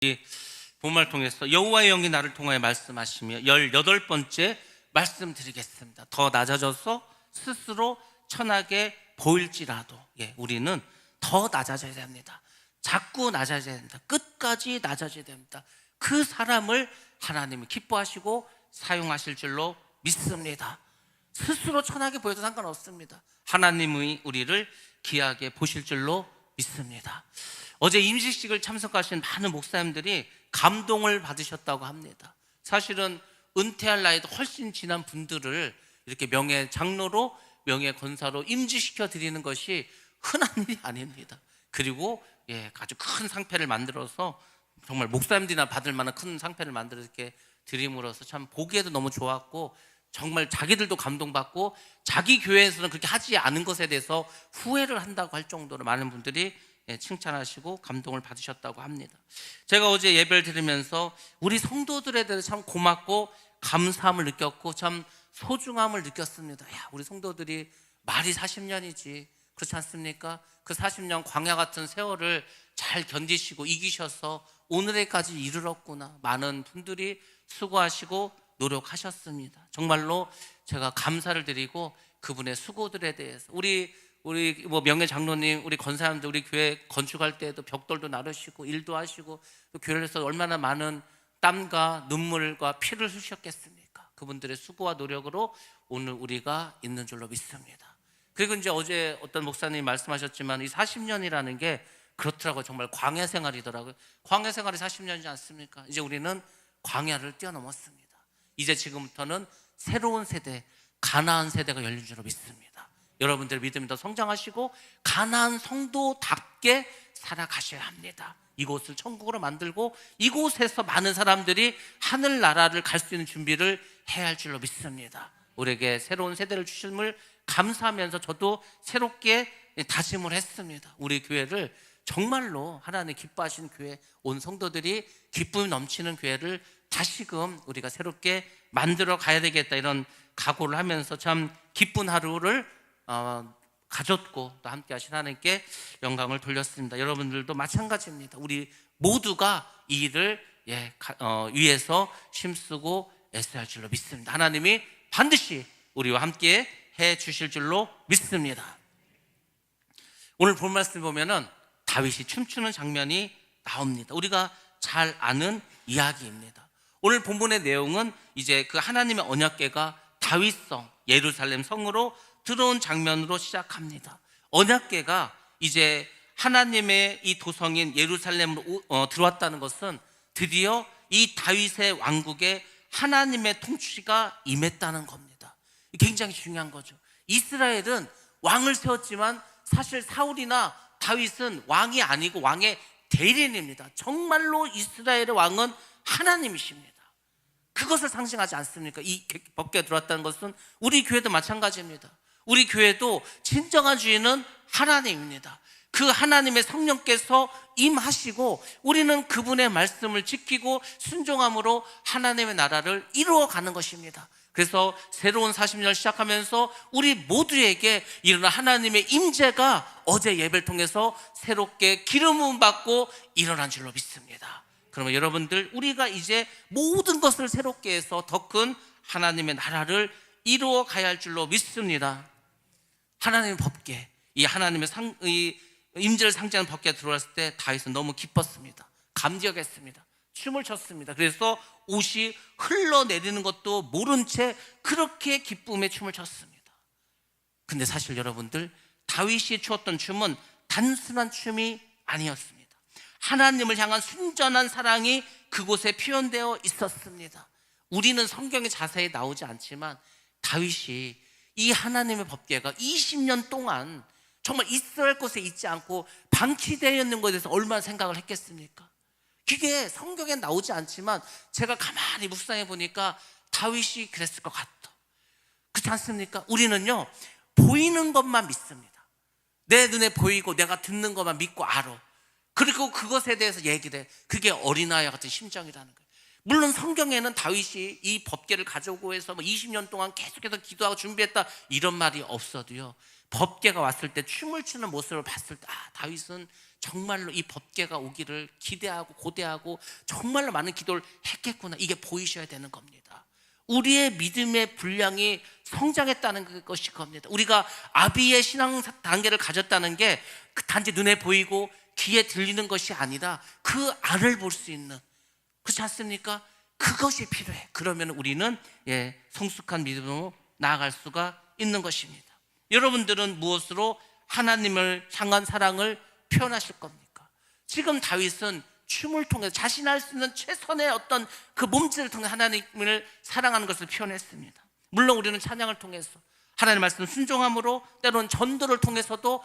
이 본말 통해서 여호와의 영이 나를 통하여 말씀하시며 18번째 말씀드리겠습니다. 더 낮아져서 스스로 천하게 보일지라도 우리는 더 낮아져야 됩니다. 자꾸 낮아져야 됩니다. 끝까지 낮아져야 됩니다. 그 사람을 하나님이 기뻐하시고 사용하실 줄로 믿습니다. 스스로 천하게 보여도 상관없습니다. 하나님이 우리를 귀하게 보실 줄로 믿습니다. 어제 임시식을 참석하신 많은 목사님들이 감동을 받으셨다고 합니다. 사실은 은퇴할 나이도 훨씬 지난 분들을 이렇게 명예 장로로 명예 권사로 임지시켜 드리는 것이 흔한 일이 아닙니다. 그리고 아주 큰 상패를 만들어서 정말 목사님들이나 받을 만한 큰 상패를 만들어 이렇게 드림으로써 참 보기에도 너무 좋았고, 정말 자기들도 감동받고 자기 교회에서는 그렇게 하지 않은 것에 대해서 후회를 한다고 할 정도로 많은 분들이 칭찬하시고 감동을 받으셨다고 합니다. 제가 어제 예배를 드리면서 우리 성도들에 대해서 참 고맙고 감사함을 느꼈고 참 소중함을 느꼈습니다. 우리 성도들이 말이 40년이지 그렇지 않습니까? 그 40년 광야 같은 세월을 잘 견디시고 이기셔서 오늘에까지 이르렀구나. 많은 분들이 수고하시고 노력하셨습니다. 정말로 제가 감사를 드리고 그분의 수고들에 대해서 우리 명예 장로님, 우리 권사님들, 우리 교회 건축할 때도 벽돌도 나르시고 일도 하시고 또 교회를 해서 얼마나 많은 땀과 눈물과 피를 흘리셨겠습니까? 그분들의 수고와 노력으로 오늘 우리가 있는 줄로 믿습니다. 그리고 이제 어제 어떤 목사님이 말씀하셨지만 이 40년이라는 게 그렇더라고요. 정말 광야 생활이더라고요. 광야 생활이 40년이지 않습니까? 이제 우리는 광야를 뛰어넘었습니다. 이제 지금부터는 새로운 세대, 가나안 세대가 열린 줄로 믿습니다. 여러분들 믿음이 더 성장하시고 가나안 성도답게 살아가셔야 합니다. 이곳을 천국으로 만들고 이곳에서 많은 사람들이 하늘나라를 갈 수 있는 준비를 해야 할 줄로 믿습니다. 우리에게 새로운 세대를 주심을 감사하면서 저도 새롭게 다짐을 했습니다. 우리 교회를 정말로 하나님 기뻐하시는 교회, 온 성도들이 기쁨이 넘치는 교회를 다시금 우리가 새롭게 만들어 가야 되겠다, 이런 각오를 하면서 참 기쁜 하루를 가졌고 또 함께 하신 하나님께 영광을 돌렸습니다. 여러분들도 마찬가지입니다. 우리 모두가 이 일을 위해서 힘쓰고 애써야 할 줄로 믿습니다. 하나님이 반드시 우리와 함께 해 주실 줄로 믿습니다. 오늘 본 말씀 보면은 다윗이 춤추는 장면이 나옵니다. 우리가 잘 아는 이야기입니다. 오늘 본문의 내용은 이제 그 하나님의 언약궤가 다윗성 예루살렘 성으로 들어온 장면으로 시작합니다. 언약궤가 이제 하나님의 이 도성인 예루살렘으로 들어왔다는 것은 드디어 이 다윗의 왕국에 하나님의 통치가 임했다는 겁니다. 굉장히 중요한 거죠. 이스라엘은 왕을 세웠지만 사실 사울이나 다윗은 왕이 아니고 왕의 대리인입니다. 정말로 이스라엘의 왕은 하나님이십니다. 그것을 상징하지 않습니까? 이 법궤에 들어왔다는 것은 우리 교회도 마찬가지입니다. 우리 교회도 진정한 주인은 하나님입니다. 그 하나님의 성령께서 임하시고 우리는 그분의 말씀을 지키고 순종함으로 하나님의 나라를 이루어가는 것입니다. 그래서 새로운 40년을 시작하면서 우리 모두에게 일어난 하나님의 임재가 어제 예배를 통해서 새롭게 기름 부음 받고 일어난 줄로 믿습니다. 그러면 여러분들, 우리가 이제 모든 것을 새롭게 해서 더 큰 하나님의 나라를 이루어 가야 할 줄로 믿습니다. 하나님의 법궤, 이 하나님의 임재를 상징하는 법궤가 들어왔을 때 다윗은 너무 기뻤습니다. 감격했습니다. 춤을 췄습니다. 그래서 옷이 흘러내리는 것도 모른 채 그렇게 기쁨의 춤을 췄습니다. 근데 사실 여러분들, 다윗이 추었던 춤은 단순한 춤이 아니었습니다. 하나님을 향한 순전한 사랑이 그곳에 표현되어 있었습니다. 우리는 성경에 자세히 나오지 않지만 다윗이 이 하나님의 법궤가 20년 동안 정말 있어야 할 곳에 있지 않고 방치되어 있는 것에 대해서 얼마나 생각을 했겠습니까? 그게 성경에 나오지 않지만 제가 가만히 묵상해 보니까 다윗이 그랬을 것 같다. 그렇지 않습니까? 우리는요, 보이는 것만 믿습니다. 내 눈에 보이고 내가 듣는 것만 믿고 알아. 그리고 그것에 대해서 얘기를 해. 그게 어린아이와 같은 심정이라는 거예요. 물론 성경에는 다윗이 이 법궤를 가져오고 해서 20년 동안 계속해서 기도하고 준비했다, 이런 말이 없어도요, 법궤가 왔을 때 춤을 추는 모습을 봤을 때 다윗은 정말로 이 법궤가 오기를 기대하고 고대하고 정말로 많은 기도를 했겠구나, 이게 보이셔야 되는 겁니다. 우리의 믿음의 분량이 성장했다는 것이 겁니다. 우리가 아비의 신앙 단계를 가졌다는 게 단지 눈에 보이고 귀에 들리는 것이 아니라 그 안을 볼 수 있는, 그렇지 않습니까? 그것이 필요해. 그러면 우리는 성숙한 믿음으로 나아갈 수가 있는 것입니다. 여러분들은 무엇으로 하나님을 향한 사랑을 표현하실 겁니까? 지금 다윗은 춤을 통해서 자신이 할 수 있는 최선의 어떤 그 몸짓을 통해 하나님을 사랑하는 것을 표현했습니다. 물론 우리는 찬양을 통해서 하나님의 말씀 순종함으로, 때로는 전도를 통해서도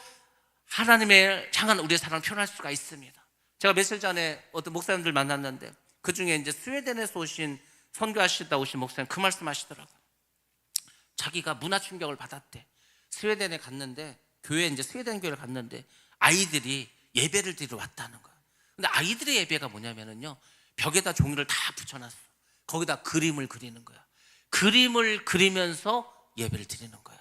하나님의 향한 우리의 사랑을 표현할 수가 있습니다. 제가 며칠 전에 어떤 목사님들 만났는데 그 중에 이제 스웨덴에서 오신, 선교하시다 오신 목사님 그 말씀 하시더라고요. 자기가 문화 충격을 받았대. 스웨덴에 갔는데, 교회 이제 스웨덴 교회를 갔는데 아이들이 예배를 드리러 왔다는 거야. 근데 아이들의 예배가 뭐냐면은요, 벽에다 종이를 다 붙여놨어. 거기다 그림을 그리는 거야. 그림을 그리면서 예배를 드리는 거야.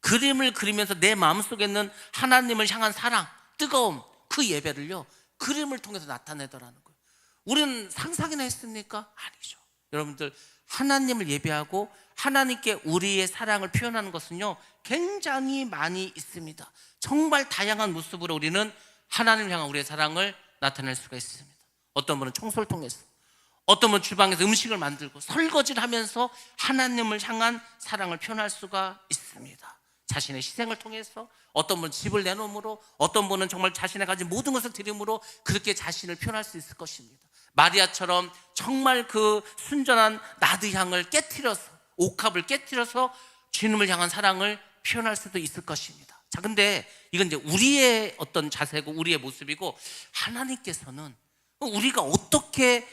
그림을 그리면서 내 마음속에 있는 하나님을 향한 사랑, 뜨거움, 그 예배를요 그림을 통해서 나타내더라는 거예요. 우리는 상상이나 했습니까? 아니죠. 여러분들, 하나님을 예배하고 하나님께 우리의 사랑을 표현하는 것은요 굉장히 많이 있습니다. 정말 다양한 모습으로 우리는 하나님을 향한 우리의 사랑을 나타낼 수가 있습니다. 어떤 분은 청소를 통해서, 어떤 분은 주방에서 음식을 만들고 설거지를 하면서 하나님을 향한 사랑을 표현할 수가 있습니다. 자신의 희생을 통해서, 어떤 분은 집을 내놓음으로, 어떤 분은 정말 자신의 가진 모든 것을 드림으로 그렇게 자신을 표현할 수 있을 것입니다. 마리아처럼 정말 그 순전한 나드 향을 깨트려서, 옥합을 깨트려서 주님을 향한 사랑을 표현할 수도 있을 것입니다. 자, 근데 이건 이제 우리의 어떤 자세고 우리의 모습이고, 하나님께서는 우리가 어떻게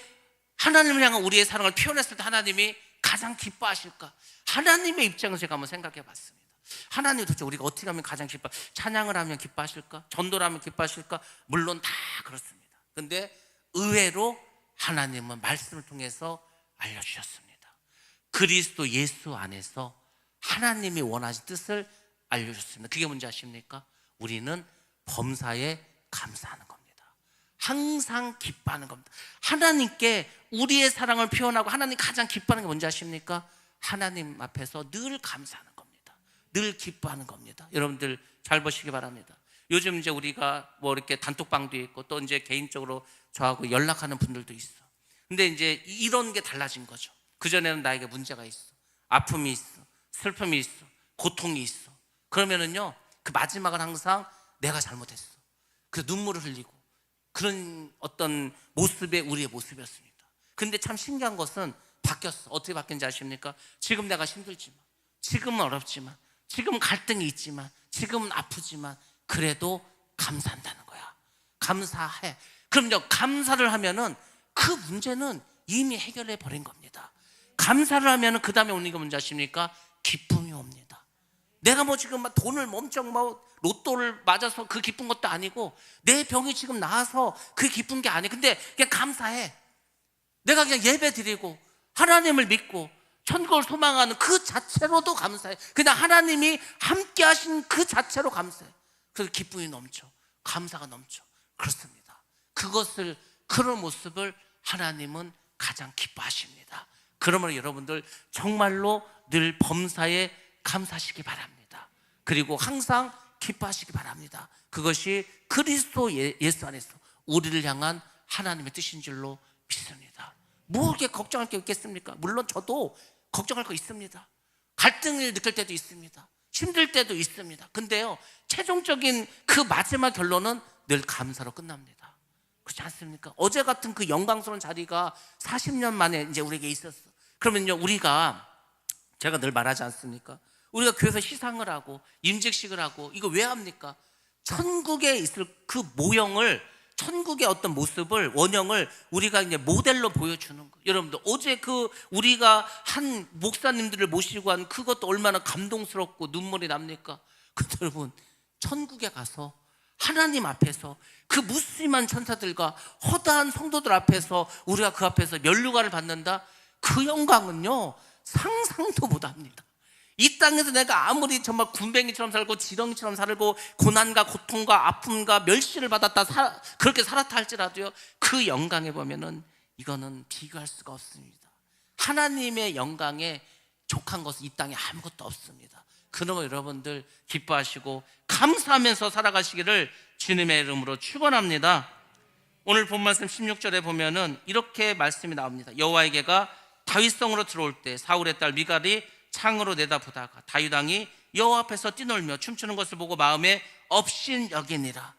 하나님을 향한 우리의 사랑을 표현했을 때 하나님이 가장 기뻐하실까? 하나님의 입장에서 제가 한번 생각해 봤습니다. 하나님 도대체 우리가 어떻게 하면 가장 찬양을 하면 기뻐하실까? 전도를 하면 기뻐하실까? 물론 다 그렇습니다. 근데 의외로 하나님은 말씀을 통해서 알려주셨습니다. 그리스도 예수 안에서 하나님이 원하신 뜻을 알려주셨습니다. 그게 뭔지 아십니까? 우리는 범사에 감사하는 겁니다. 항상 기뻐하는 겁니다. 하나님께 우리의 사랑을 표현하고 하나님 가장 기뻐하는 게 뭔지 아십니까? 하나님 앞에서 늘 감사하는 겁니다. 늘 기뻐하는 겁니다. 여러분들 잘 보시기 바랍니다. 요즘 이제 우리가 뭐 이렇게 단톡방도 있고 또 이제 개인적으로 저하고 연락하는 분들도 있어. 근데 이제 이런 게 달라진 거죠. 그전에는 나에게 문제가 있어, 아픔이 있어, 슬픔이 있어, 고통이 있어. 그러면은요 그 마지막은 항상 내가 잘못했어. 그래서 눈물을 흘리고 그런 어떤 모습의 우리의 모습이었습니다. 근데 참 신기한 것은 바뀌었어. 어떻게 바뀐지 아십니까? 지금 내가 힘들지만, 지금은 어렵지만, 지금 갈등이 있지만, 지금은 아프지만 그래도 감사한다는 거야. 감사해. 그럼요, 감사를 하면은 그 문제는 이미 해결해 버린 겁니다. 감사를 하면은 그 다음에 오는 게 뭔지 아십니까? 기쁨이 옵니다. 내가 뭐 지금 막 돈을 엄청 뭐 로또를 맞아서 그 기쁜 것도 아니고, 내 병이 지금 나아서 그 기쁜 게 아니에요. 근데 그냥 감사해. 내가 그냥 예배 드리고 하나님을 믿고 천국을 소망하는 그 자체로도 감사해. 그냥 하나님이 함께 하신 그 자체로 감사해. 그래서 기쁨이 넘쳐, 감사가 넘쳐. 그렇습니다. 그것을, 그런 모습을 하나님은 가장 기뻐하십니다. 그러므로 여러분들 정말로 늘 범사에 감사하시기 바랍니다. 그리고 항상 기뻐하시기 바랍니다. 그것이 그리스도 예수 안에서 우리를 향한 하나님의 뜻인 줄로 믿습니다. 뭐 이렇게 걱정할 게 있겠습니까? 물론 저도 걱정할 거 있습니다. 갈등을 느낄 때도 있습니다. 힘들 때도 있습니다. 근데요, 최종적인 그 마지막 결론은 늘 감사로 끝납니다. 그렇지 않습니까? 어제 같은 그 영광스러운 자리가 40년 만에 이제 우리에게 있었어. 그러면요, 우리가, 제가 늘 말하지 않습니까? 우리가 교회에서 시상을 하고 임직식을 하고 이거 왜 합니까? 천국에 있을 그 모형을, 천국의 어떤 모습을, 원형을 우리가 이제 모델로 보여주는 거예요. 여러분들, 어제 그 우리가 한 목사님들을 모시고 한 그것도 얼마나 감동스럽고 눈물이 납니까? 근데 여러분, 천국에 가서 하나님 앞에서 그 무수한 천사들과 허다한 성도들 앞에서 우리가 그 앞에서 면류관을 받는다? 그 영광은요 상상도 못합니다. 이 땅에서 내가 아무리 정말 군뱅이처럼 살고 지렁이처럼 살고 고난과 고통과 아픔과 멸시를 받았다 그렇게 살았다 할지라도요, 그 영광에 보면은 이거는 비교할 수가 없습니다. 하나님의 영광에 족한 것은 이 땅에 아무것도 없습니다. 그러면 여러분들 기뻐하시고 감사하면서 살아가시기를 주님의 이름으로 축원합니다. 오늘 본 말씀 16절에 보면은 이렇게 말씀이 나옵니다. 여호와에게가 다윗성으로 들어올 때 사울의 딸 미갈이 창으로 내다보다가 다윗 왕이 여호와 앞에서 뛰놀며 춤추는 것을 보고 마음에 업신여기니라.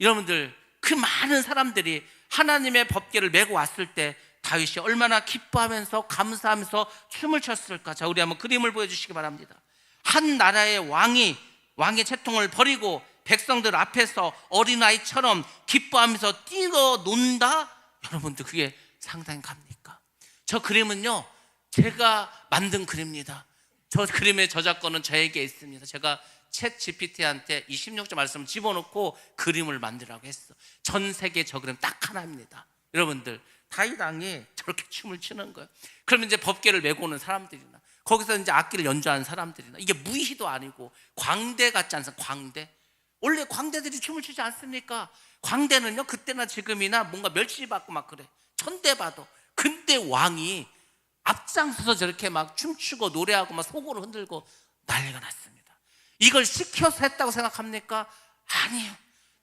여러분들, 그 많은 사람들이 하나님의 법궤를 메고 왔을 때 다윗이 얼마나 기뻐하면서 감사하면서 춤을 췄을까. 자, 우리 한번 그림을 보여주시기 바랍니다. 한 나라의 왕의 채통을 버리고 백성들 앞에서 어린아이처럼 기뻐하면서 뛰어논다. 여러분들, 그게 상당히 갑니까? 저 그림은요, 제가 만든 그림입니다. 저 그림의 저작권은 저에게 있습니다. 제가 챗 GPT한테 이 16절 말씀을 집어넣고 그림을 만들라고 했어. 전 세계 저 그림 딱 하나입니다. 여러분들, 다윗 왕이 저렇게 춤을 추는 거예요. 그러면 이제 법궤를 메고 오는 사람들이나 거기서 이제 악기를 연주하는 사람들이나, 이게 무희도 아니고 광대 같지 않습니까? 광대. 원래 광대들이 춤을 추지 않습니까? 광대는요, 그때나 지금이나 뭔가 멸시받고 막 그래. 천대받아. 근데 왕이 앞장서서 저렇게 막 춤추고 노래하고 막 속으로 흔들고 난리가 났습니다. 이걸 시켜서 했다고 생각합니까? 아니에요.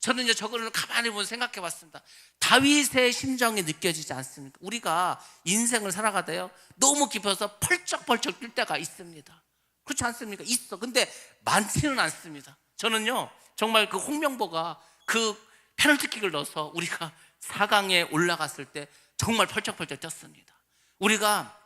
저는 이제 저거를 가만히 보면 생각해 봤습니다. 다윗의 심정이 느껴지지 않습니까? 우리가 인생을 살아가다요, 너무 깊어서 펄쩍펄쩍 뛸 때가 있습니다. 그렇지 않습니까? 있어. 근데 많지는 않습니다. 저는요, 정말 그 홍명보가 그 페널티킥을 넣어서 우리가 4강에 올라갔을 때 정말 펄쩍펄쩍 뛰었습니다. 우리가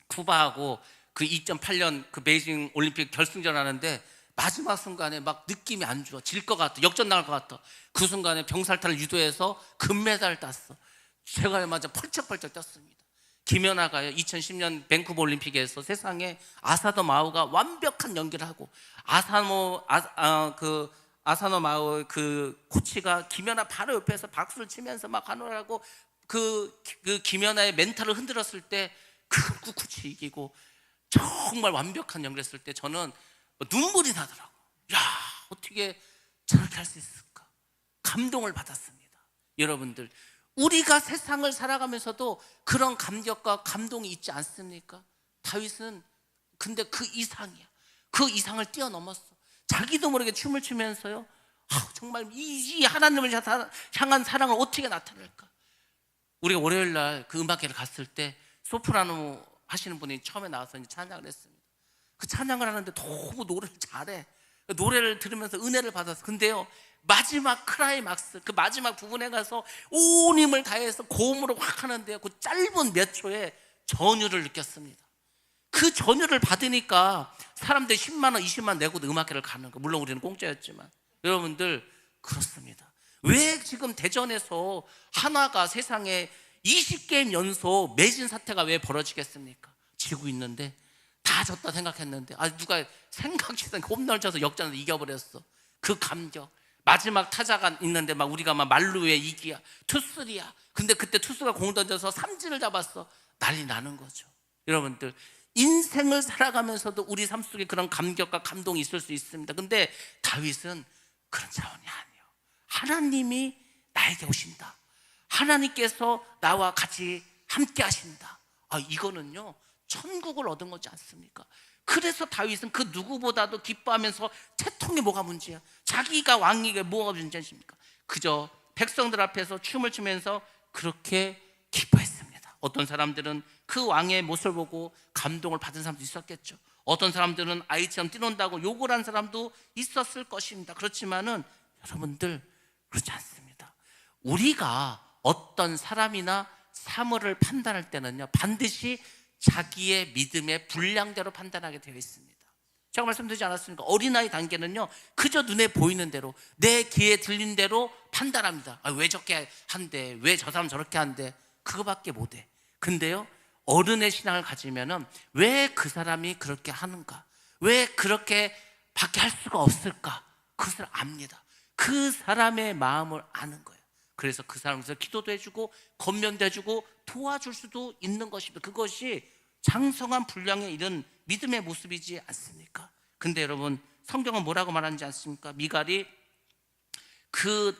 쿠바하고 그 2008년 그 베이징 올림픽 결승전 하는데 마지막 순간에 막 느낌이 안 좋아. 질 것 같아. 역전 나갈 것 같아. 그 순간에 병살타를 유도해서 금메달을 땄어. 제가 맞아 펄쩍펄쩍 뛰었습니다. 김연아가요, 2010년 밴쿠버 올림픽에서 세상에 아사노 마오가 완벽한 연기를 하고, 아사노 마오의 그 코치가 김연아 바로 옆에서 박수를 치면서 막 환호하고, 그 김연아의 멘탈을 흔들었을 때 그 코치 이기고 정말 완벽한 연기를 했을 때 저는 눈물이 나더라고. 야, 어떻게 저렇게 할 수 있을까? 감동을 받았습니다. 여러분들, 우리가 세상을 살아가면서도 그런 감격과 감동이 있지 않습니까? 다윗은 근데 그 이상이야. 그 이상을 뛰어넘었어. 자기도 모르게 춤을 추면서요, 정말 이 하나님을 향한 사랑을 어떻게 나타낼까? 우리가 월요일 날 그 음악회를 갔을 때 소프라노 하시는 분이 처음에 나와서 이제 찬양을 했습니다. 그 찬양을 하는데 너무 노래를 잘해. 노래를 들으면서 은혜를 받았어. 근데요, 마지막 클라이막스, 그 마지막 부분에 가서 온 힘을 다해서 고음으로 확 하는데요, 그 짧은 몇 초에 전율을 느꼈습니다. 그 전율을 받으니까 사람들이 10만 원, 20만 원 내고도 음악회를 가는 거. 물론 우리는 공짜였지만. 여러분들, 그렇습니다. 왜 지금 대전에서 한화가 세상에 20게임 연속 매진 사태가 왜 벌어지겠습니까? 지고 있는데 다 졌다 생각했는데, 누가 생각지도 않게 홈런을 쳐서 역전해서 이겨버렸어. 그 감격. 마지막 타자가 있는데 막 우리가 막 말루에 2기야, 투쓰리야. 근데 그때 투수가 공 던져서 삼진을 잡았어. 난리 나는 거죠. 여러분들, 인생을 살아가면서도 우리 삶 속에 그런 감격과 감동이 있을 수 있습니다. 근데 다윗은 그런 차원이 아니에요. 하나님이 나에게 오신다. 하나님께서 나와 같이 함께 하신다. 이거는요, 천국을 얻은 거지 않습니까? 그래서 다윗은 그 누구보다도 기뻐하면서 채통이 뭐가 문제야? 자기가 왕에게 뭐가 문제십니까? 그저 백성들 앞에서 춤을 추면서 그렇게 기뻐했습니다. 어떤 사람들은 그 왕의 모습을 보고 감동을 받은 사람도 있었겠죠. 어떤 사람들은 아이처럼 뛰논다고 욕을 한 사람도 있었을 것입니다. 그렇지만은 여러분들, 그렇지 않습니다. 우리가 어떤 사람이나 사물을 판단할 때는요, 반드시 자기의 믿음의 분량대로 판단하게 되어 있습니다. 제가 말씀드리지 않았습니까? 어린아이 단계는요, 그저 눈에 보이는 대로, 내 귀에 들린 대로 판단합니다. 왜 저렇게 한대, 왜 저 사람 저렇게 한대, 그거밖에 못해. 근데요, 어른의 신앙을 가지면은 왜 그 사람이 그렇게 하는가, 왜 그렇게 밖에 할 수가 없을까, 그것을 압니다. 그 사람의 마음을 아는 거예요. 그래서 그 사람에서 기도도 해주고 건면도 해주고 도와줄 수도 있는 것입니다. 그것이 장성한 분량의 이런 믿음의 모습이지 않습니까? 근데 여러분, 성경은 뭐라고 말하는지 않습니까? 미갈이 그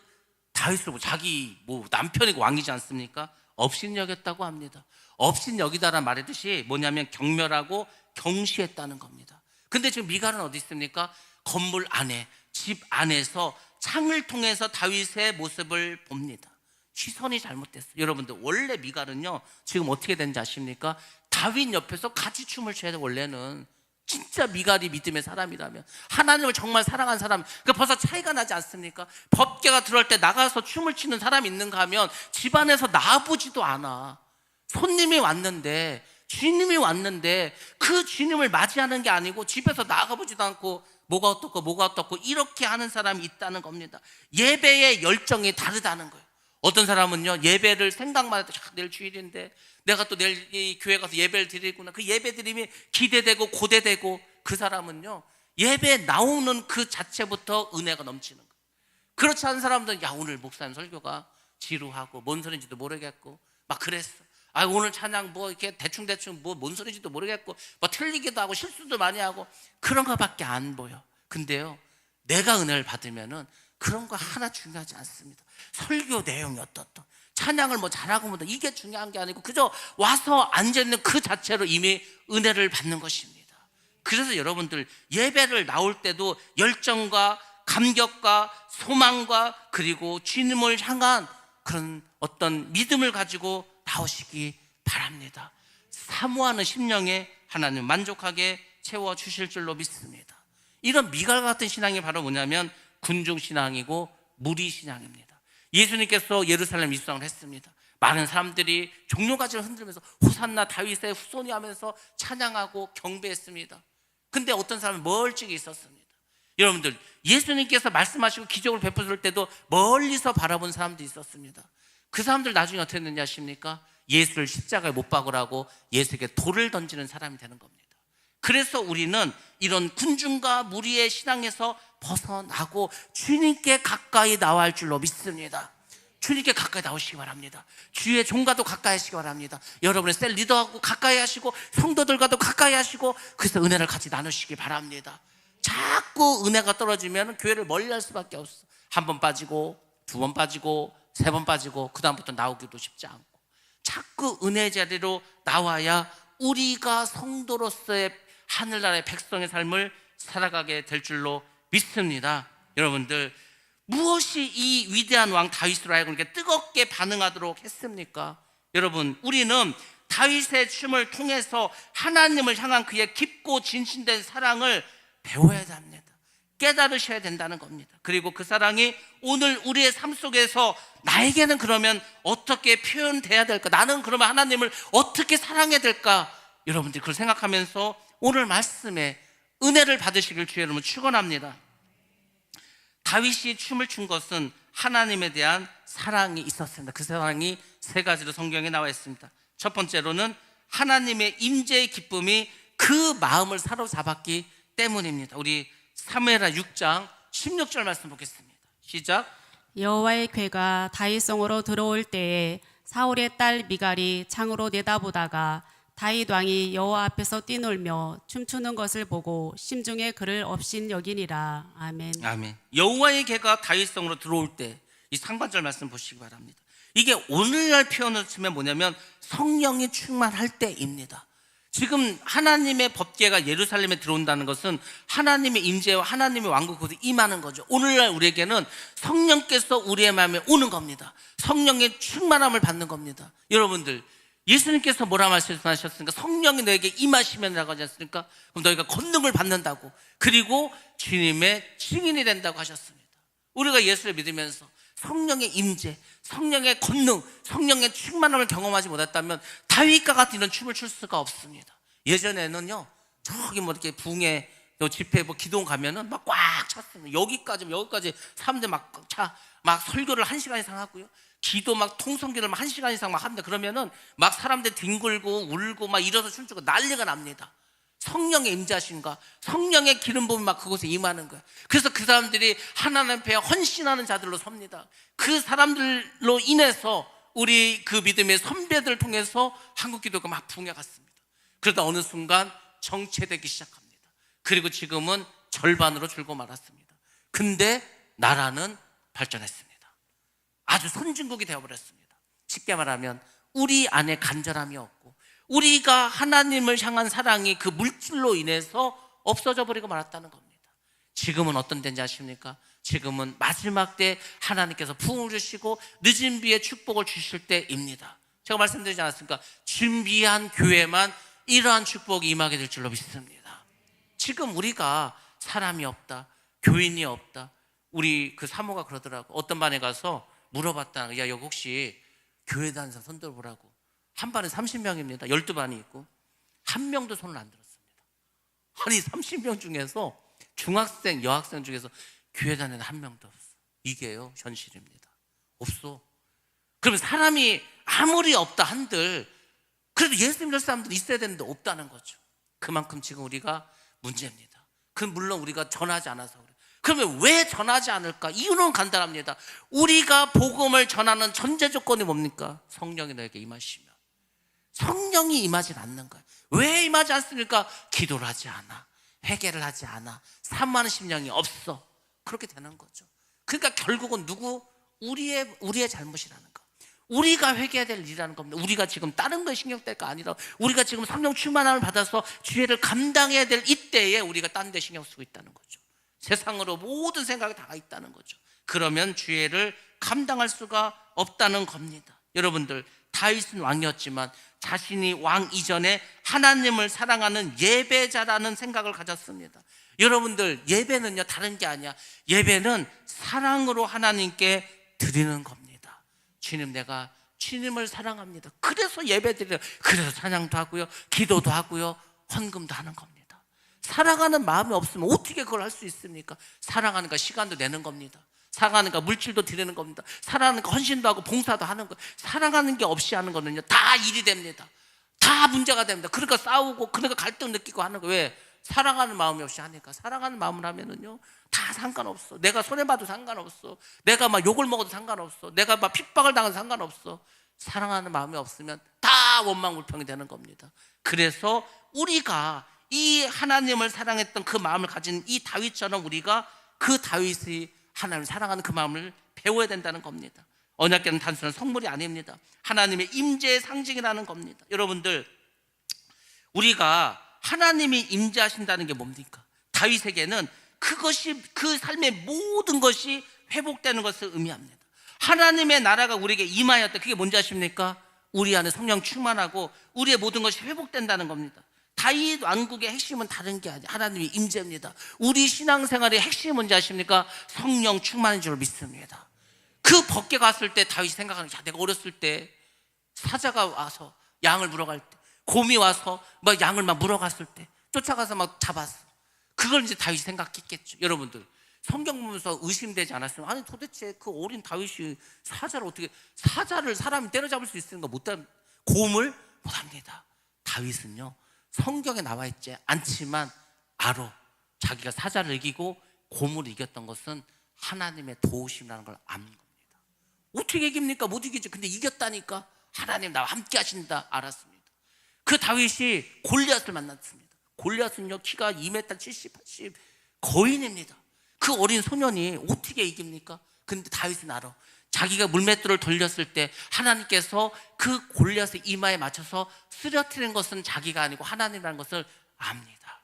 다윗을 자기 남편이고 왕이지 않습니까? 업신여겼다고 합니다. 업신여기다란 말이듯이 뭐냐면 경멸하고 경시했다는 겁니다. 근데 지금 미갈은 어디 있습니까? 건물 안에, 집 안에서 창을 통해서 다윗의 모습을 봅니다. 시선이 잘못됐어요. 여러분들, 원래 미갈은요 지금 어떻게 된지 아십니까? 다윗 옆에서 같이 춤을 춰야 돼. 원래는 진짜 미갈이 믿음의 사람이라면, 하나님을 정말 사랑한 사람, 그 벌써 차이가 나지 않습니까? 법궤가 들어올 때 나가서 춤을 추는 사람이 있는가 하면 집안에서 나아보지도 않아. 손님이 왔는데, 주님이 왔는데 그 주님을 맞이하는 게 아니고 집에서 나가보지도 않고 뭐가 어떻고 이렇게 하는 사람이 있다는 겁니다. 예배의 열정이 다르다는 거예요. 어떤 사람은요 예배를 생각만 해도 내일 주일인데 내가 또 내일 이 교회 가서 예배를 드리구나, 그 예배 드림이 기대되고 고대되고, 그 사람은요 예배에 나오는 그 자체부터 은혜가 넘치는 거예요. 그렇지 않은 사람들은 야, 오늘 목사님 설교가 지루하고 뭔 소리인지도 모르겠고 막 그랬어. 아, 오늘 찬양 뭐 이렇게 대충 뭔 소리인지도 모르겠고 뭐 틀리기도 하고 실수도 많이 하고 그런 거밖에 안 보여. 근데요, 내가 은혜를 받으면은 그런 거 하나 중요하지 않습니다. 설교 내용이 어떻든, 찬양을 뭐 잘하고 뭐든, 이게 중요한 게 아니고 그저 와서 앉아있는 그 자체로 이미 은혜를 받는 것입니다. 그래서 여러분들 예배를 나올 때도 열정과 감격과 소망과 그리고 주님을 향한 그런 어떤 믿음을 가지고 나오시기 바랍니다. 사모하는 심령에 하나님 만족하게 채워주실 줄로 믿습니다. 이런 미갈 같은 신앙이 바로 뭐냐면 군중신앙이고 무리신앙입니다. 예수님께서 예루살렘 입성을 했습니다. 많은 사람들이 종려가지를 흔들면서 호산나 다윗의 후손이 하면서 찬양하고 경배했습니다. 근데 어떤 사람은 멀찍이 있었습니다. 여러분들, 예수님께서 말씀하시고 기적을 베푸실 때도 멀리서 바라본 사람도 있었습니다. 그 사람들 나중에 어떻게 됐는지 아십니까? 예수를 십자가에 못 박으라고 예수에게 돌을 던지는 사람이 되는 겁니다. 그래서 우리는 이런 군중과 무리의 신앙에서 벗어나고 주님께 가까이 나와야 할 줄로 믿습니다. 주님께 가까이 나오시기 바랍니다. 주의 종과도 가까이 하시기 바랍니다. 여러분의 셀 리더하고 가까이 하시고 성도들과도 가까이 하시고, 그래서 은혜를 같이 나누시기 바랍니다. 자꾸 은혜가 떨어지면 교회를 멀리할 수밖에 없어. 한 번 빠지고 두 번 빠지고 세 번 빠지고 그 다음부터 나오기도 쉽지 않고, 자꾸 은혜 자리로 나와야 우리가 성도로서의 하늘나라의 백성의 삶을 살아가게 될 줄로 믿습니다. 여러분들, 무엇이 이 위대한 왕 다윗으로 하여금 이렇게 뜨겁게 반응하도록 했습니까? 여러분, 우리는 다윗의 춤을 통해서 하나님을 향한 그의 깊고 진실된 사랑을 배워야 합니다. 깨달으셔야 된다는 겁니다. 그리고 그 사랑이 오늘 우리의 삶 속에서 나에게는 그러면 어떻게 표현돼야 될까? 나는 그러면 하나님을 어떻게 사랑해야 될까? 여러분들이 그걸 생각하면서 오늘 말씀에 은혜를 받으시길 주의 이름으로 축원합니다. 다윗이 춤을 춘 것은 하나님에 대한 사랑이 있었습니다. 그 사랑이 세 가지로 성경에 나와 있습니다. 첫 번째로는 하나님의 임재의 기쁨이 그 마음을 사로잡았기 때문입니다. 우리 사무엘하 6장 16절 말씀 보겠습니다. 시작. 여호와의 궤가 다윗성으로 들어올 때에 사울의 딸 미갈이 창으로 내다보다가 다윗 왕이 여호와 앞에서 뛰놀며 춤추는 것을 보고 심중에 그를 업신여기니라. 아멘. 아멘. 여호와의 궤가 다윗성으로 들어올 때, 이 상반절 말씀 보시기 바랍니다. 이게 오늘날 표현을 쓰면 뭐냐면 성령이 충만할 때입니다. 지금 하나님의 법궤가 예루살렘에 들어온다는 것은 하나님의 임재와 하나님의 왕국 곳에 임하는 거죠. 오늘날 우리에게는 성령께서 우리의 마음에 오는 겁니다. 성령의 충만함을 받는 겁니다. 여러분들, 예수님께서 뭐라 말씀하셨습니까? 성령이 너에게 임하시면이라고 하지 않습니까? 그럼 너희가 권능을 받는다고, 그리고 주님의 증인이 된다고 하셨습니다. 우리가 예수를 믿으면서 성령의 임재, 성령의 권능, 성령의 충만함을 경험하지 못했다면 다윗과 같은 이런 춤을 출 수가 없습니다. 예전에는요, 저기 뭐 이렇게 붕에 집회 뭐 기도원 가면은 막 꽉 찼습니다. 여기까지 사람들 막 설교를 1시간 이상 하고요. 기도 막 통성기를 막 1시간 이상 막 하는데, 그러면은 막 사람들 뒹굴고 울고 막 일어서 춤추고 난리가 납니다. 성령의 임재하심과 성령의 기름 부음이 막 그곳에 임하는 거예요. 그래서 그 사람들이 하나님 앞에 헌신하는 자들로 섭니다. 그 사람들로 인해서 우리 그 믿음의 선배들을 통해서 한국기도가 막 붕해갔습니다. 그러다 어느 순간 정체되기 시작합니다. 그리고 지금은 절반으로 줄고 말았습니다. 근데 나라는 발전했습니다. 아주 선진국이 되어버렸습니다. 쉽게 말하면 우리 안에 간절함이 없고 우리가 하나님을 향한 사랑이 그 물질로 인해서 없어져 버리고 말았다는 겁니다. 지금은 어떤 때인지 아십니까? 지금은 마지막 때 하나님께서 부흥을 주시고 늦은 비에 축복을 주실 때입니다. 제가 말씀드리지 않았습니까? 준비한 교회만 이러한 축복이 임하게 될 줄로 믿습니다. 지금 우리가 사람이 없다, 교인이 없다. 우리 그 사모가 그러더라고. 어떤 반에 가서 물어봤다. 야, 여기 혹시 교회 다니는 사람 손 들어보라고. 한 반에 30명입니다. 12반이 있고 한 명도 손을 안 들었습니다. 아니 30명 중에서 중학생, 여학생 중에서 교회 다니는 한 명도 없어. 이게요 현실입니다. 없어. 그러면 사람이 아무리 없다 한들 그래도 예수 믿을 사람들 있어야 되는데 없다는 거죠. 그만큼 지금 우리가 문제입니다. 물론 우리가 전하지 않아서 그래요. 그러면 왜 전하지 않을까? 이유는 간단합니다. 우리가 복음을 전하는 전제 조건이 뭡니까? 성령이 너에게 임하시면. 성령이 임하지 않는 거예요. 왜 임하지 않습니까? 기도를 하지 않아, 회개를 하지 않아, 사모하는 심령이 없어. 그렇게 되는 거죠. 그러니까 결국은 우리의 잘못이라는 거. 우리가 회개해야 될 일이라는 겁니다. 우리가 지금 다른 거에 신경 뗄 거 아니라 우리가 지금 성령 충만함을 받아서 죄를 감당해야 될 이때에 우리가 딴 데 신경 쓰고 있다는 거죠. 세상으로 모든 생각이 다 있다는 거죠. 그러면 죄를 감당할 수가 없다는 겁니다. 여러분들, 다윗은 왕이었지만 자신이 왕 이전에 하나님을 사랑하는 예배자라는 생각을 가졌습니다. 여러분들, 예배는요 다른 게 아니야. 예배는 사랑으로 하나님께 드리는 겁니다. 주님, 내가 주님을 사랑합니다. 그래서 예배드려요. 그래서 찬양도 하고요, 기도도 하고요, 헌금도 하는 겁니다. 사랑하는 마음이 없으면 어떻게 그걸 할 수 있습니까? 사랑하니까 시간도 내는 겁니다. 사랑하니까 물질도 드리는 겁니다. 사랑하니까 헌신도 하고 봉사도 하는 거예요. 사랑하는 게 없이 하는 거는요 다 일이 됩니다. 다 문제가 됩니다. 그러니까 싸우고, 그러니까 갈등 느끼고 하는 거예요. 왜? 사랑하는 마음이 없이 하니까. 사랑하는 마음을 하면은요 다 상관없어. 내가 손해봐도 상관없어. 내가 막 욕을 먹어도 상관없어. 내가 막 핍박을 당해도 상관없어. 사랑하는 마음이 없으면 다 원망불평이 되는 겁니다. 그래서 우리가 이 하나님을 사랑했던 그 마음을 가진 이 다윗처럼 우리가 그 다윗이 하나님을 사랑하는 그 마음을 배워야 된다는 겁니다. 언약궤는 단순한 성물이 아닙니다. 하나님의 임재의 상징이라는 겁니다. 여러분들, 우리가 하나님이 임재하신다는 게 뭡니까? 다윗에게는 그것이, 그 삶의 모든 것이 회복되는 것을 의미합니다. 하나님의 나라가 우리에게 임하였다. 그게 뭔지 아십니까? 우리 안에 성령 충만하고 우리의 모든 것이 회복된다는 겁니다. 다윗 왕국의 핵심은 다른 게 아니라 하나님의 임재입니다. 우리 신앙생활의 핵심이 뭔지 아십니까? 성령 충만인 줄 믿습니다. 그 벗게 갔을 때 다윗이 생각하는 게, 내가 어렸을 때 사자가 와서 양을 물어갈 때, 곰이 와서 막 양을 막 물어갔을 때 쫓아가서 막 잡았어. 그걸 이제 다윗이 생각했겠죠. 여러분들, 성경 보면서 의심되지 않았으면, 아니 도대체 그 어린 다윗이 사자를 사람이 때려잡을 수 있으니까 곰을 못합니다. 다윗은요 성경에 나와 있지 않지만 알아. 자기가 사자를 이기고 곰을 이겼던 것은 하나님의 도우심이라는 걸 아는 겁니다. 어떻게 이깁니까? 못 이기죠. 근데 이겼다니까. 하나님 나와 함께 하신다 알았습니다. 그 다윗이 골리앗을 만났습니다. 골리앗은요 키가 2m 70, 80 거인입니다. 그 어린 소년이 어떻게 이깁니까? 근데 다윗은 알아. 자기가 물맷돌을 돌렸을 때 하나님께서 그 골리앗의 이마에 맞춰서 쓰러뜨린 것은 자기가 아니고 하나님이라는 것을 압니다.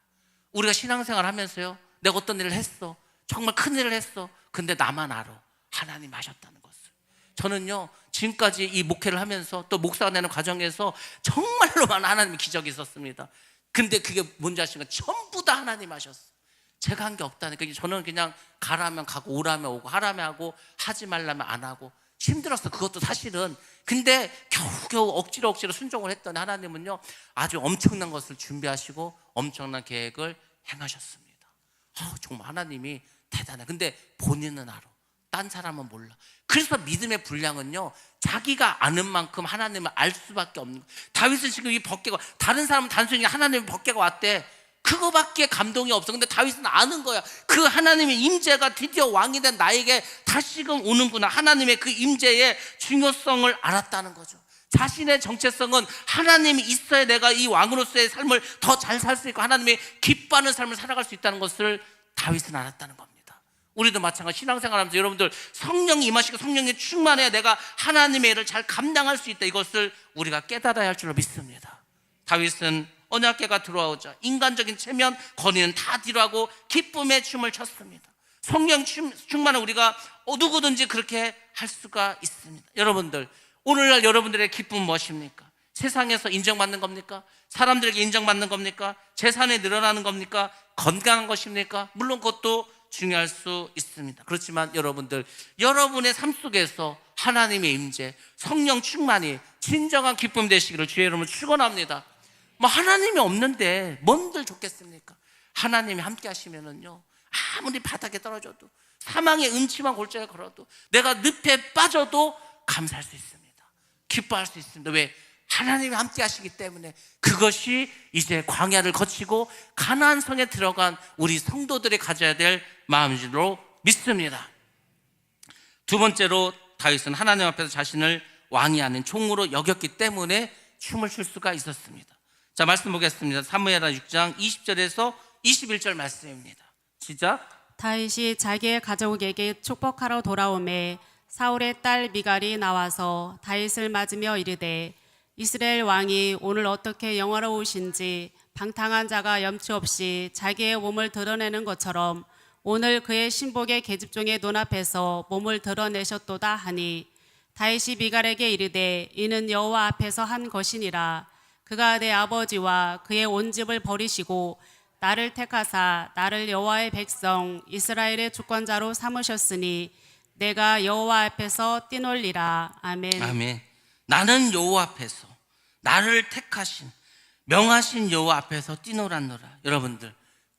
우리가 신앙생활 하면서요, 내가 어떤 일을 했어, 정말 큰 일을 했어. 근데 나만 알아. 하나님 하셨다는 것을. 저는요 지금까지 이 목회를 하면서 또 목사가 되는 과정에서 정말로 많은 하나님의 기적이 있었습니다. 근데 그게 뭔지 아십니까? 전부 다 하나님 하셨어. 제가 한 게 없다니까. 저는 그냥 가라면 가고 오라면 오고 하라면 하고 하지 말라면 안 하고 힘들었어. 그것도 사실은. 근데 겨우겨우 억지로 순종을 했더니 하나님은요 아주 엄청난 것을 준비하시고 엄청난 계획을 행하셨습니다. 정말 하나님이 대단해. 근데 본인은 알아. 딴 사람은 몰라. 그래서 믿음의 분량은요 자기가 아는 만큼 하나님을 알 수밖에 없는 거예요. 다윗은 지금 이 벗개가, 다른 사람은 단순히 하나님의 벗개가 왔대, 그거밖에 감동이 없어. 근데 다윗은 아는 거야. 그 하나님의 임재가 드디어 왕이 된 나에게 다시금 오는구나. 하나님의 그 임재의 중요성을 알았다는 거죠. 자신의 정체성은 하나님이 있어야 내가 이 왕으로서의 삶을 더 잘 살 수 있고 하나님이 기뻐하는 삶을 살아갈 수 있다는 것을 다윗은 알았다는 겁니다. 우리도 마찬가지 신앙생활하면서 여러분들 성령이 임하시고 성령이 충만해야 내가 하나님의 일을 잘 감당할 수 있다. 이것을 우리가 깨달아야 할 줄로 믿습니다. 다윗은 언약궤가 들어오자 인간적인 체면 권위는 다 뒤로하고 기쁨의 춤을 췄습니다. 성령 충만한 우리가 누구든지 그렇게 할 수가 있습니다. 여러분들, 오늘날 여러분들의 기쁨은 무엇입니까? 세상에서 인정받는 겁니까? 사람들에게 인정받는 겁니까? 재산이 늘어나는 겁니까? 건강한 것입니까? 물론 그것도 중요할 수 있습니다. 그렇지만 여러분들, 여러분의 삶 속에서 하나님의 임재, 성령 충만이 진정한 기쁨 되시기를 주의 이름으로 축원합니다. 뭐 하나님이 없는데 뭔들 좋겠습니까? 하나님이 함께 하시면은요, 아무리 바닥에 떨어져도 사망의 음침한 골짜기에 걸어도 내가 늪에 빠져도 감사할 수 있습니다. 기뻐할 수 있습니다. 왜? 하나님이 함께 하시기 때문에. 그것이 이제 광야를 거치고 가나안 성에 들어간 우리 성도들이 가져야 될 마음으로 믿습니다. 두 번째로 다윗은 하나님 앞에서 자신을 왕이 아닌 종으로 여겼기 때문에 춤을 출 수가 있었습니다. 자, 말씀 보겠습니다. 사무엘하 6장 20절에서 21절 말씀입니다. 시작. 다윗이 자기의 가족에게 축복하러 돌아오매 사울의 딸 미갈이 나와서 다윗을 맞으며 이르되 이스라엘 왕이 오늘 어떻게 영화로우신지 방탕한 자가 염치 없이 자기의 몸을 드러내는 것처럼 오늘 그의 신복의 계집종의 눈앞에서 몸을 드러내셨도다 하니 다윗이 미갈에게 이르되 이는 여호와 앞에서 한 것이니라. 그가 내 아버지와 그의 온 집을 버리시고 나를 택하사 나를 여호와의 백성 이스라엘의 주권자로 삼으셨으니 내가 여호와 앞에서 뛰놀리라. 아멘. 아멘. 나는 여호와 앞에서 나를 택하신 명하신 여호와 앞에서 뛰놀았노라. 여러분들,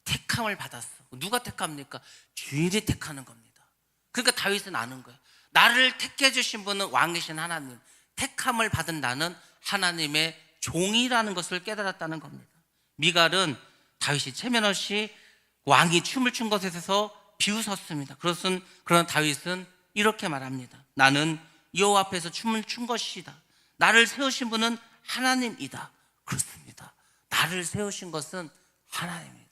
택함을 받았어. 누가 택합니까? 주인이 택하는 겁니다. 그러니까 다윗은 아는 거예요. 나를 택해 주신 분은 왕이신 하나님, 택함을 받은 나는 하나님의 종이라는 것을 깨달았다는 겁니다. 미갈은 다윗이 체면 없이 왕이 춤을 춘 것에 대해서 비웃었습니다. 그러나 다윗은 이렇게 말합니다. 나는 여호와 앞에서 춤을 춘 것이다. 나를 세우신 분은 하나님이다. 그렇습니다. 나를 세우신 것은 하나님입니다.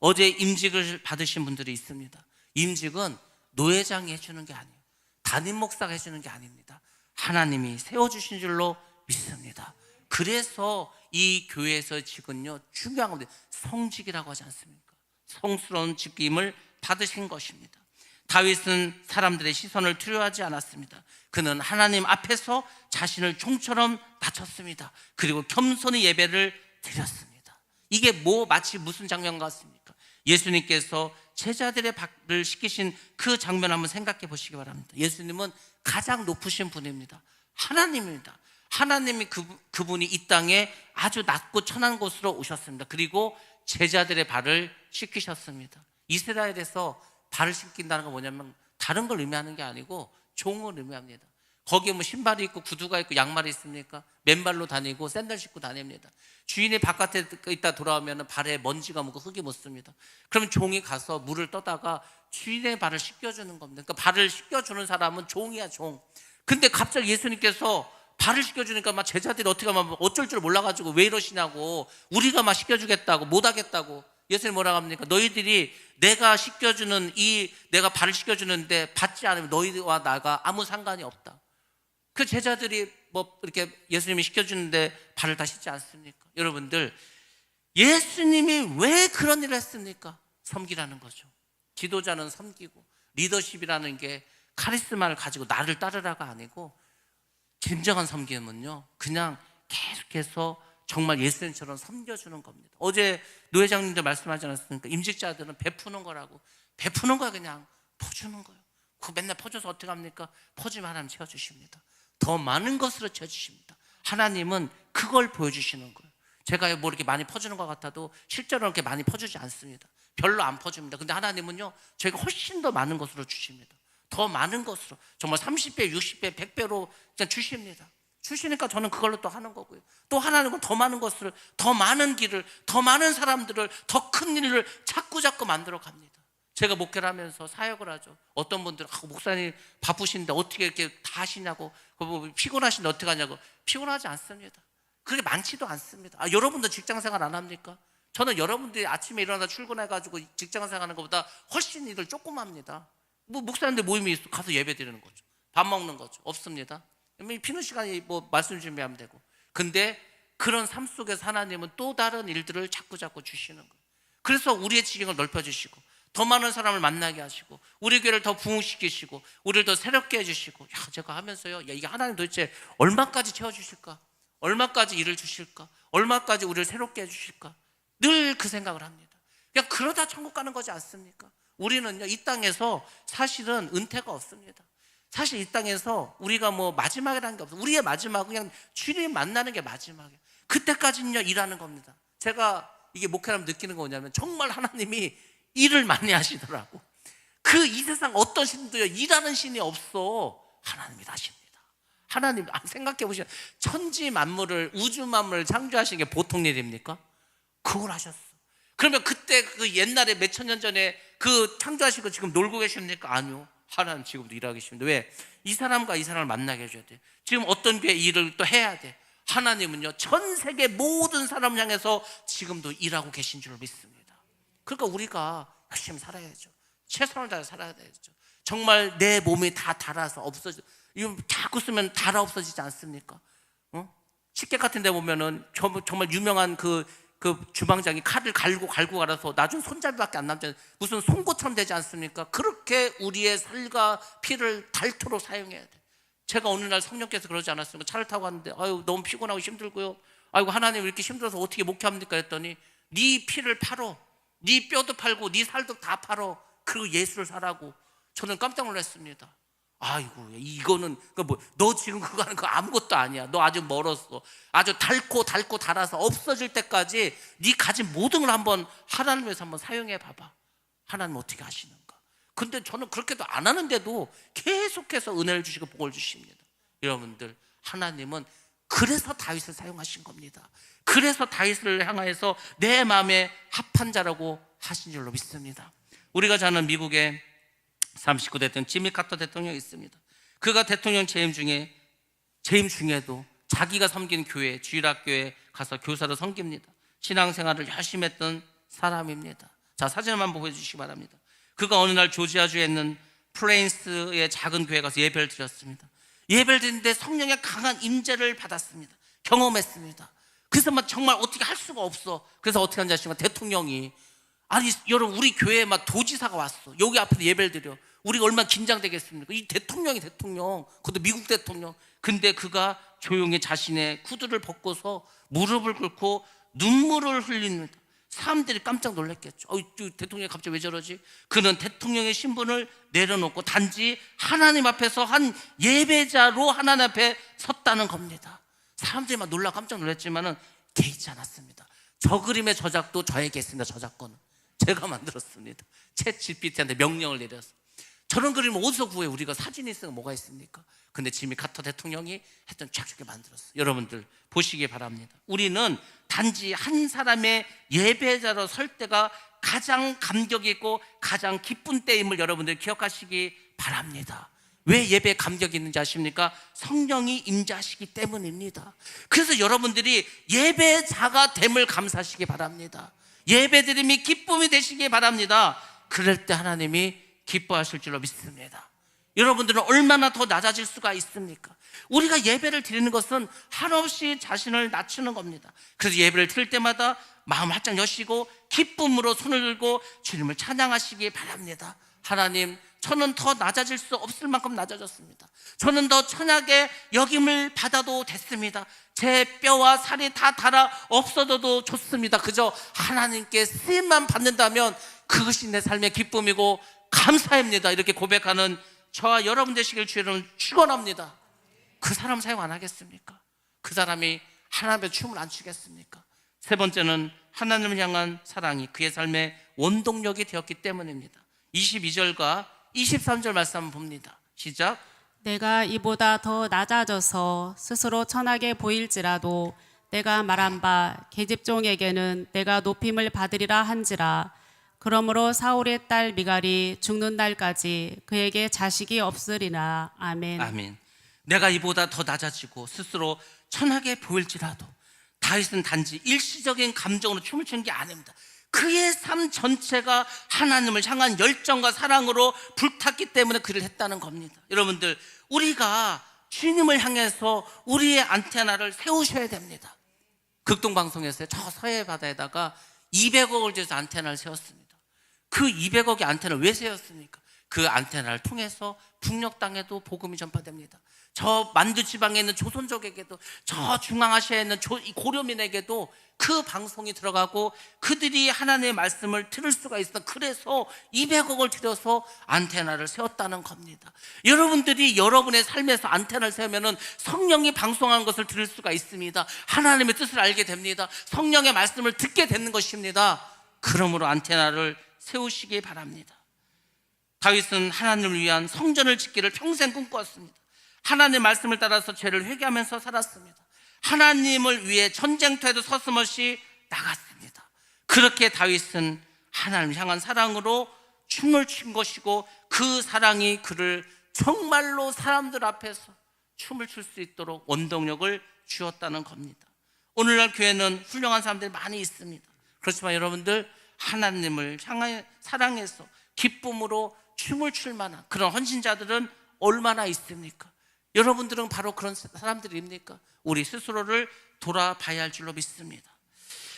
어제 임직을 받으신 분들이 있습니다. 임직은 노회장이 해주는 게 아니에요. 담임 목사가 해주는 게 아닙니다. 하나님이 세워주신 줄로 믿습니다. 그래서 이 교회에서 직은요, 중요한 겁니다. 성직이라고 하지 않습니까? 성스러운 직임을 받으신 것입니다. 다윗은 사람들의 시선을 두려워하지 않았습니다. 그는 하나님 앞에서 자신을 종처럼 낮췄습니다. 그리고 겸손히 예배를 드렸습니다. 이게 마치 무슨 장면 같습니까? 예수님께서 제자들의 발을 씻기신 그 장면 한번 생각해 보시기 바랍니다. 예수님은 가장 높으신 분입니다. 하나님입니다. 하나님이 그분이 이 땅에 아주 낮고 천한 곳으로 오셨습니다. 그리고 제자들의 발을 씻기셨습니다. 이스라엘에서 발을 씻긴다는 건 뭐냐면 다른 걸 의미하는 게 아니고 종을 의미합니다. 거기에 뭐 신발이 있고 구두가 있고 양말이 있습니까? 맨발로 다니고 샌들 신고 다닙니다. 주인이 바깥에 있다 돌아오면 발에 먼지가 묻고 흙이 묻습니다. 그러면 종이 가서 물을 떠다가 주인의 발을 씻겨주는 겁니다. 그러니까 발을 씻겨주는 사람은 종이야, 종. 근데 갑자기 예수님께서 발을 씻겨주니까 막 제자들이 어떻게 하면 어쩔 줄 몰라가지고 왜 이러시냐고, 우리가 막 씻겨주겠다고, 못하겠다고. 예수님 뭐라고 합니까? 너희들이 내가 내가 발을 씻겨주는데 받지 않으면 너희와 나가 아무 상관이 없다. 그 제자들이 이렇게 예수님이 씻겨주는데 발을 다 씻지 않습니까? 여러분들, 예수님이 왜 그런 일을 했습니까? 섬기라는 거죠. 지도자는 섬기고, 리더십이라는 게 카리스마를 가지고 나를 따르라가 아니고, 진정한 섬김은요, 그냥 계속해서 정말 예수님처럼 섬겨주는 겁니다. 어제 노 회장님도 말씀하지 않았습니까? 임직자들은 베푸는 거라고. 베푸는 거야, 그냥 퍼주는 거예요. 그거 맨날 퍼줘서 어떻게 합니까? 퍼주면 하나님 채워주십니다. 더 많은 것으로 채워주십니다. 하나님은 그걸 보여주시는 거예요. 제가 뭐 이렇게 많이 퍼주는 것 같아도 실제로 그렇게 많이 퍼주지 않습니다. 별로 안 퍼줍니다. 근데 하나님은요, 저희가 훨씬 더 많은 것으로 주십니다. 더 많은 것으로, 정말 30배, 60배, 100배로 그냥 주십니다. 주시니까 저는 그걸로 또 하는 거고요. 또 하나님은 더 많은 것을, 더 많은 길을, 더 많은 사람들을, 더 큰 일을 자꾸 만들어 갑니다. 제가 목회를 하면서 사역을 하죠. 어떤 분들은 목사님 바쁘신데 어떻게 이렇게 다 하시냐고 뭐 피곤하신데 어떻게 하냐고. 피곤하지 않습니다. 그렇게 많지도 않습니다. 여러분도 직장생활 안 합니까? 저는 여러분들이 아침에 일어나 출근해가지고 직장생활하는 것보다 훨씬 일을 조금 합니다. 뭐 목사님들 모임이 있어 가서 예배 드리는 거죠. 밥 먹는 거죠. 없습니다. 피는 시간이 뭐 말씀 준비하면 되고. 근데 그런 삶 속에서 하나님은 또 다른 일들을 자꾸 주시는 거예요. 그래서 우리의 지경을 넓혀주시고 더 많은 사람을 만나게 하시고 우리 교회를 더 부흥시키시고 우리를 더 새롭게 해주시고, 제가 하면서요, 이게 하나님 도대체 얼마까지 채워주실까? 얼마까지 일을 주실까? 얼마까지 우리를 새롭게 해주실까? 늘 그 생각을 합니다. 그냥 그러다 천국 가는 거지 않습니까? 우리는요, 이 땅에서 사실은 은퇴가 없습니다. 사실 이 땅에서 우리가 뭐 마지막이라는 게 없어요. 우리의 마지막은 그냥 주님 만나는 게 마지막이에요. 그때까지는요, 일하는 겁니다. 제가 이게 목회라면 느끼는 거 뭐냐면 정말 하나님이 일을 많이 하시더라고. 이 세상 어떤 신도요, 일하는 신이 없어. 하나님이 하십니다. 하나님, 생각해 보시면 천지 만물을, 우주 만물을 창조하신 게 보통 일입니까? 그걸 하셨어. 그러면 그때 그 옛날에 몇천 년 전에 그 창조하시고 지금 놀고 계십니까? 아니요. 하나님 지금도 일하고 계십니다. 왜? 이 사람과 이 사람을 만나게 해줘야 돼. 지금 어떤 교회 일을 또 해야 돼. 하나님은요, 전 세계 모든 사람을 향해서 지금도 일하고 계신 줄 믿습니다. 그러니까 우리가 열심히 살아야죠. 최선을 다해 살아야 되죠. 정말 내 몸이 다 닳아서 없어져. 이거 자꾸 쓰면 닳아 없어지지 않습니까? 식객 같은 데 보면은 정말 유명한 그 주방장이 칼을 갈고 갈아서 나중 손잡이밖에 안 남잖아요. 무슨 송곳처럼 되지 않습니까? 그렇게 우리의 살과 피를 닳도록 사용해야 돼. 제가 어느 날 성령께서 그러지 않았습니까? 차를 타고 갔는데 너무 피곤하고 힘들고요. 아이고, 하나님 이렇게 힘들어서 어떻게 목회합니까? 했더니 네 피를 팔어, 네 뼈도 팔고 네 살도 다 팔어, 그리고 예수를 사라고. 저는 깜짝 놀랐습니다. 아이고, 이거는 너 지금 그거 하는 거 아무것도 아니야. 너 아직 멀었어. 아주 닳고 닳아서 없어질 때까지 네 가진 모든 걸 한번 하나님 위해서 한번 사용해 봐봐. 하나님 어떻게 하시는가. 근데 저는 그렇게도 안 하는데도 계속해서 은혜를 주시고 복을 주십니다. 여러분들, 하나님은 그래서 다윗을 사용하신 겁니다. 그래서 다윗을 향하여서 내 마음에 합한 자라고 하신 줄로 믿습니다. 우리가 잘 아는 미국의 39대 대통령 지미 카터 대통령이 있습니다. 그가 대통령 재임 중에도 자기가 섬긴 교회, 주일학교에 가서 교사로 섬깁니다. 신앙생활을 열심히 했던 사람입니다. 자, 사진만 보여주시기 바랍니다. 그가 어느 날 조지아주에 있는 플레인스의 작은 교회에 가서 예배를 드렸습니다. 예배를 드리는데 성령의 강한 임재를 받았습니다. 경험했습니다. 그래서 정말 어떻게 할 수가 없어. 그래서 어떻게 하는지 아십니까? 대통령이, 아니 여러분, 우리 교회에 도지사가 왔어. 여기 앞에서 예배를 드려. 우리가 얼마나 긴장되겠습니까? 이 대통령, 그것도 미국 대통령. 근데 그가 조용히 자신의 구두를 벗고서 무릎을 꿇고 눈물을 흘립니다. 사람들이 깜짝 놀랐겠죠. 대통령이 갑자기 왜 저러지? 그는 대통령의 신분을 내려놓고 단지 하나님 앞에서 한 예배자로 하나님 앞에 섰다는 겁니다. 사람들이 놀라 깜짝 놀랐지만은 개의치 않았습니다. 저 그림의 저작도 저에게 있습니다. 저작권은 제가 만들었습니다. 챗GPT한테 명령을 내려서. 저런 그림을 어디서 구해? 우리가 사진이 있으면 뭐가 있습니까? 근데 지미 카터 대통령이 했던 쫙쫙 만들었어요. 여러분들 보시기 바랍니다. 우리는 단지 한 사람의 예배자로 설 때가 가장 감격 있고 가장 기쁜 때임을 여러분들 기억하시기 바랍니다. 왜 예배에 감격이 있는지 아십니까? 성령이 임재하시기 때문입니다. 그래서 여러분들이 예배자가 됨을 감사하시기 바랍니다. 예배드림이 기쁨이 되시기 바랍니다. 그럴 때 하나님이 기뻐하실 줄로 믿습니다. 여러분들은 얼마나 더 낮아질 수가 있습니까? 우리가 예배를 드리는 것은 한없이 자신을 낮추는 겁니다. 그래서 예배를 드릴 때마다 마음 활짝 여시고 기쁨으로 손을 들고 주님을 찬양하시기 바랍니다. 하나님, 저는 더 낮아질 수 없을 만큼 낮아졌습니다. 저는 더 천하게 여김을 받아도 됐습니다. 제 뼈와 살이 다 닳아 없어져도 좋습니다. 그저 하나님께 쓰임만 받는다면 그것이 내 삶의 기쁨이고 감사입니다. 이렇게 고백하는 저와 여러분 되시길 주님을 축원합니다. 그 사람 사용 안 하겠습니까? 그 사람이 하나님의 춤을 안 추겠습니까? 세 번째는 하나님을 향한 사랑이 그의 삶의 원동력이 되었기 때문입니다. 22절과 23절 말씀 한번 봅니다. 시작. 내가 이보다 더 낮아져서 스스로 천하게 보일지라도 내가 말한 바 계집종에게는 내가 높임을 받으리라 한지라. 그러므로 사울의 딸 미갈이 죽는 날까지 그에게 자식이 없으리라. 아멘. 아멘. 내가 이보다 더 낮아지고 스스로 천하게 보일지라도 다윗은 단지 일시적인 감정으로 춤을 추는 게 아닙니다. 그의 삶 전체가 하나님을 향한 열정과 사랑으로 불탔기 때문에 그를 했다는 겁니다. 여러분들, 우리가 주님을 향해서 우리의 안테나를 세우셔야 됩니다. 극동방송에서 저 서해 바다에다가 200억을 들여서 안테나를 세웠습니다. 그 200억의 안테나를 왜 세웠습니까? 그 안테나를 통해서 북녘 땅에도 복음이 전파됩니다. 저 만두 지방에 있는 조선족에게도, 저 중앙아시아에 있는 이 고려민에게도 그 방송이 들어가고 그들이 하나님의 말씀을 들을 수가 있어. 그래서 200억을 들여서 안테나를 세웠다는 겁니다. 여러분들이 여러분의 삶에서 안테나를 세우면 성령이 방송하는 것을 들을 수가 있습니다. 하나님의 뜻을 알게 됩니다. 성령의 말씀을 듣게 되는 것입니다. 그러므로 안테나를 세우시기 바랍니다. 다윗은 하나님을 위한 성전을 짓기를 평생 꿈꾸었습니다. 하나님의 말씀을 따라서 죄를 회개하면서 살았습니다. 하나님을 위해 전쟁터에도 서슴없이 나갔습니다. 그렇게 다윗은 하나님을 향한 사랑으로 춤을 춘 것이고, 그 사랑이 그를 정말로 사람들 앞에서 춤을 출 수 있도록 원동력을 주었다는 겁니다. 오늘날 교회는 훌륭한 사람들이 많이 있습니다. 그렇지만 여러분들, 하나님을 향해 사랑해서 기쁨으로 춤을 출 만한 그런 헌신자들은 얼마나 있습니까? 여러분들은 바로 그런 사람들입니까? 우리 스스로를 돌아봐야 할 줄로 믿습니다.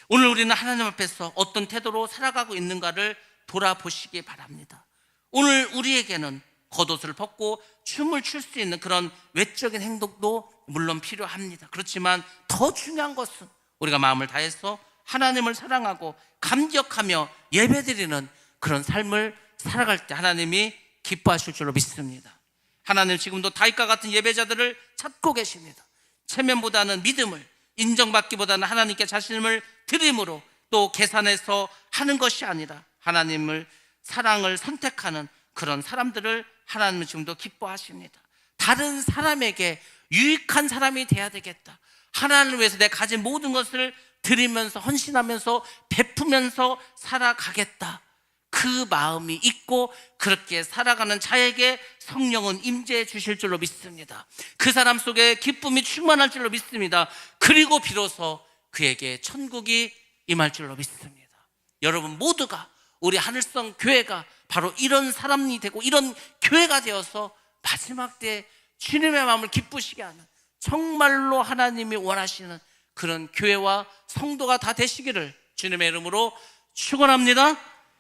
오늘 우리는 하나님 앞에서 어떤 태도로 살아가고 있는가를 돌아보시기 바랍니다. 오늘 우리에게는 겉옷을 벗고 춤을 출 수 있는 그런 외적인 행동도 물론 필요합니다. 그렇지만 더 중요한 것은 우리가 마음을 다해서 하나님을 사랑하고 감격하며 예배드리는 그런 삶을 살아갈 때 하나님이 기뻐하실 줄로 믿습니다. 하나님 지금도 다윗과 같은 예배자들을 찾고 계십니다. 체면보다는 믿음을, 인정받기보다는 하나님께 자신을 드림으로, 또 계산해서 하는 것이 아니라 하나님을, 사랑을 선택하는 그런 사람들을 하나님은 지금도 기뻐하십니다. 다른 사람에게 유익한 사람이 돼야 되겠다, 하나님을 위해서 내가 가진 모든 것을 드리면서 헌신하면서 베푸면서 살아가겠다, 그 마음이 있고 그렇게 살아가는 자에게 성령은 임재해 주실 줄로 믿습니다. 그 사람 속에 기쁨이 충만할 줄로 믿습니다. 그리고 비로소 그에게 천국이 임할 줄로 믿습니다. 여러분 모두가, 우리 하늘성 교회가 바로 이런 사람이 되고 이런 교회가 되어서 마지막 때 주님의 마음을 기쁘시게 하는, 정말로 하나님이 원하시는 그런 교회와 성도가 다 되시기를 주님의 이름으로 축원합니다.